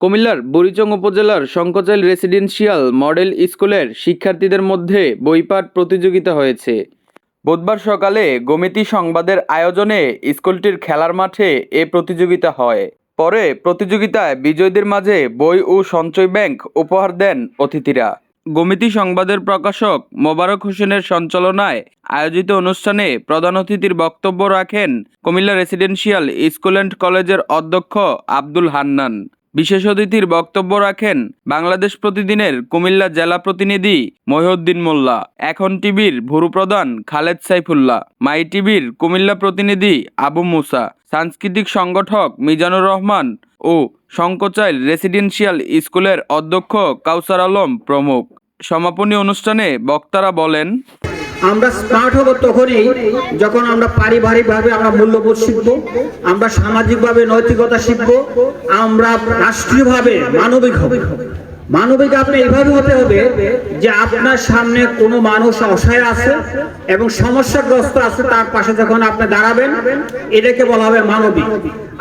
কুমিল্লার বুড়িচং উপজেলার শঙ্করচাইল residential model স্কুলের শিক্ষার্থীদের মধ্যে বইপাঠ প্রতিযোগিতা হয়েছে। বুধবার সকালে গমিতি সংবাদের আয়োজনে স্কুলটির খেলার মাঠে এ প্রতিযোগিতা হয়। পরে প্রতিযোগিতায় বিজয়ীদের মাঝে বই ও সঞ্চয় ব্যাংক উপহার দেন অতিথিরা। গমিতি সংবাদের প্রকাশক মোবারক হোসেনের সঞ্চালনায় আয়োজিত অনুষ্ঠানে প্রধান অতিথির বক্তব্য রাখেন কুমিল্লা রেসিডেন্সিয়াল স্কুল অ্যান্ড কলেজের অধ্যক্ষ আব্দুল হান্নান। বিশেষ অতিথির বক্তব্য রাখেন বাংলাদেশ প্রতিদিনের কুমিল্লা জেলা প্রতিনিধি মহিউদ্দিন মোল্লা, এখন টিভির ভুরু প্রধান খালেদ সাইফুল্লাহ, মাই টিভির কুমিল্লা প্রতিনিধি আবু মুসা, সাংস্কৃতিক সংগঠক মিজানুর রহমান ও শঙ্করচাইল রেসিডেন্সিয়াল স্কুলের অধ্যক্ষ কাউসার আলম প্রমুখ। সমাপনী অনুষ্ঠানে বক্তারা বলেন, আমরা স্মার্ট হব তখনই যখন আমরা পারিবারিকভাবে আমরা মূল্যবোধ শিখবো, আমরা সামাজিকভাবে নৈতিকতা শিখবো, আমরা রাষ্ট্রীয়ভাবে মানবিক হব। মানবিক আপনি এইভাবে হতে হবে যে আপনার সামনে কোনো মানুষ অসহায় আছে এবং সমস্যাগ্রস্ত আছে, তার পাশে যখন আপনি দাঁড়াবেন, এটাকে বলা হবে মানবিক।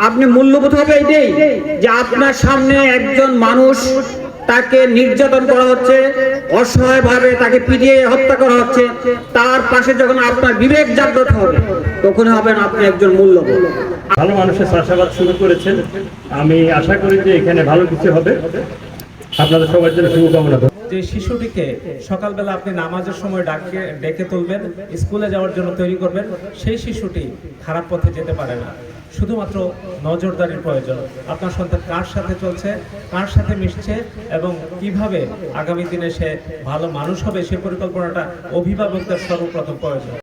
আপনি মূল্যবোধ হবে এটাই যে আপনার সামনে একজন মানুষ, তাকে নির্যাতন করা হচ্ছে, অসহায়ভাবে তাকে পিটিয়ে হত্যা করা হচ্ছে, তার পাশে যখন আপনার বিবেক জাগ্রত হবে তখন হবেন আপনি একজন মূল্যবোধ। ভালো মানুষের চাষাবাদ শুরু করেছেন, আমি আশা করি যে এখানে ভালো কিছু হবে। আপনাদের সবার জন্য শুভকামনা। যে শিশুটিকে সকালবেলা আপনি নামাজের সময় ডেকে তুলবেন, স্কুলে যাওয়ার জন্য তৈরি করবেন, সেই শিশুটি খারাপ পথে যেতে পারে না। শুধুমাত্র নজরদারির প্রয়োজন। আপনার সন্তান কার সাথে চলছে, কার সাথে মিশছে এবং কিভাবে আগামী দিনে সে ভালো মানুষ হবে, সে পরিকল্পনাটা অভিভাবকদের সর্বপ্রথম প্রয়োজন।